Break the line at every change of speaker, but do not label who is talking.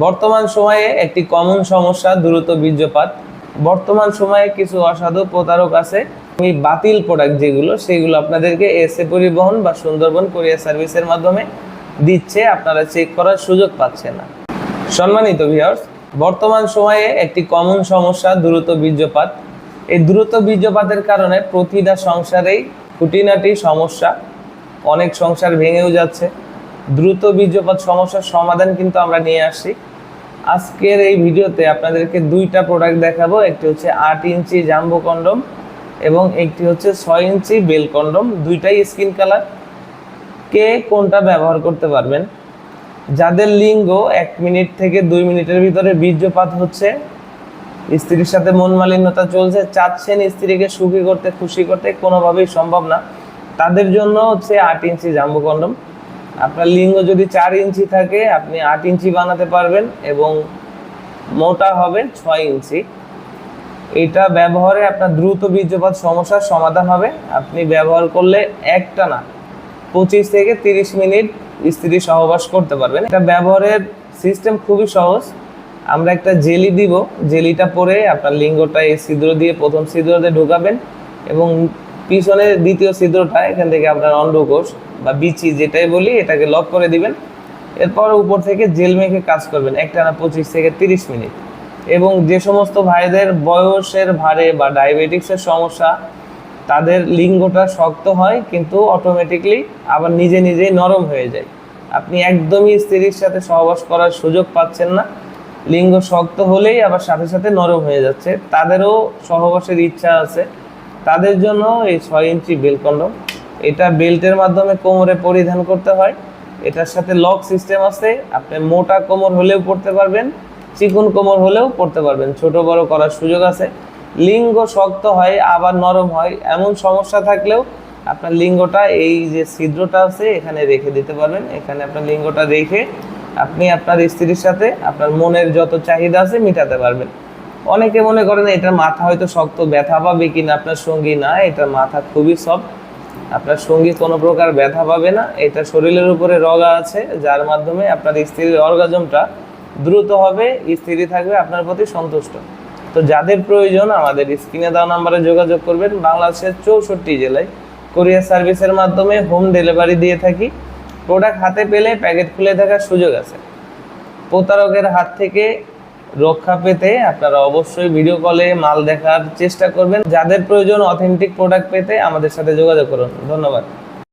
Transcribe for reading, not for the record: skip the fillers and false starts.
বর্তমান সময়ে একটি কমন সমস্যা দ্রুত বীর্যপাত। বর্তমান সময়ে কিছু অসাধু প্রতারক আছে, এই বাতিল প্রোডাক্ট যেগুলো সেগুলো আপনাদেরকে এসএ পরিবহন বা সুন্দরবন কুরিয়ার সার্ভিসের মাধ্যমে দিচ্ছে, আপনারা চেক করার সুযোগ পাচ্ছেন না। সম্মানিত ভিউয়ার্স, বর্তমান সময়ে একটি কমন সমস্যা দ্রুত বীর্যপাত। এই দ্রুত বীর্যপাতের কারণে প্রতিটা সংসারেই খুঁটিনাটি সমস্যা, অনেক সংসার ভেঙেও যাচ্ছে। দ্রুত বীর্যপাত সমস্যার সমাধান কিন্তু আমরা নিয়ে আসছি। আজকের এই ভিডিওতে আপনাদেরকে দুইটা প্রোডাক্ট দেখাবো, একটি হচ্ছে 8 ইঞ্চি জাম্বো কন্ডম এবং একটি হচ্ছে 6 ইঞ্চি বেল কন্ডম। দুইটাই স্কিন কালার। কে কোনটা ব্যবহার করতে পারবেন? যাদের লিঙ্গ 1 মিনিট থেকে 2 মিনিটের ভিতরে বীর্যপাত হচ্ছে, স্ত্রীর সাথে মন মালিন্যতা চলছে, চাচ্ছেন স্ত্রীকে সুখী করতে, খুশি করতে, কোনোভাবেই সম্ভব না, তাদের জন্য হচ্ছে 8 ইঞ্চি জাম্বো কন্ডম। আপনার লিঙ্গ যদি 4 ইঞ্চি থাকে আপনি 8 ইঞ্চি বানাতে পারবেন এবং মোটা হবে 6 ইঞ্চি। এটা ব্যবহারে আপনার দ্রুত বীর্যপাত সমস্যার সমাধান হবে। আপনি ব্যবহার করলে একটানা 25 থেকে 30 মিনিট স্ত্রী সহবাস করতে পারবেন। এটা ব্যবহারের সিস্টেম খুবই সহজ। আমরা একটা জেলি দিব, জেলিটা পরে আপনার লিঙ্গটা এই ছিদ্র দিয়ে প্রথম ছিদ্রতে ঢোকাবেন এবং পিছনে দ্বিতীয় ছিদ্রটা, এখান থেকে আপনার অন্ডকোষ বা বিচি যেটাই বলি, এটাকে লক করে দিবেন। এরপর উপর থেকে জেল মেখে কাজ করবেন একটানা 25 থেকে 30 মিনিট। এবং যে সমস্ত ভাইদের বয়সের ভারে বা ডায়াবেটিক্সের সমস্যা, তাদের লিঙ্গটা শক্ত হয় কিন্তু অটোমেটিকলি আবার নিজে নিজেই নরম হয়ে যায়। আপনি একদমই স্ত্রীর সাথে সহবাস করার সুযোগ পাচ্ছেন না, লিঙ্গ শক্ত হলেই আবার সাথে সাথে নরম হয়ে যাচ্ছে। তাদেরও সহবাসের ইচ্ছা আছে, তাদের জন্য এই 6 ইঞ্চি বেল কন্ডম। এটা বেল্টের মাধ্যমে কোমরে পরিধান করতে হয়। এটার সাথে লক সিস্টেম আছে, আপনি মোটা কোমর হলেও পড়তে পারবেন, চিকন কোমর হলেও পড়তে পারবেন, ছোট বড় করার সুযোগ আছে। লিঙ্গ শক্ত হয় আবার নরম হয় এমন সমস্যা থাকলেও আপনার লিঙ্গটা এই যে ছিদ্রটা আছে এখানে রেখে দিতে পারবেন। এখানে আপনার লিঙ্গটা রেখে আপনি আপনার স্ত্রীর সাথে আপনার মনের যত চাহিদা আছে মেটাতে পারবেন। অনেকে মনে করেন এটার মাথা হয়তো শক্ত, ব্যথা পাবে কিনা আপনার সঙ্গী। না, এটার মাথা খুবই সফট, আপনার সঙ্গী কোনো প্রকার ব্যথা পাবে না। এটা শরীরের উপরে রগা আছে, যার মাধ্যমে আপনার স্ত্রীর অর্গাজমটা দ্রুত হবে, স্ত্রী থাকবে আপনার প্রতি সন্তুষ্ট। তো যাদের প্রয়োজন আমাদের স্ক্রিনে দেওয়া নাম্বারে যোগাযোগ করবেন। বাংলাদেশের 64 জেলায় কুরিয়ার সার্ভিসের মাধ্যমে হোম ডেলিভারি দিয়ে থাকি। প্রোডাক্ট হাতে পেলে প্যাকেট খুলে থাকার সুযোগ আছে। প্রতারকের হাত থেকে রক্ষা পেতে আপনারা অবশ্যই ভিডিও কলে মাল দেখার চেষ্টা করবেন। যাদের প্রয়োজন অথেন্টিক প্রোডাক্ট পেতে আমাদের সাথে যোগাযোগ করুন। ধন্যবাদ।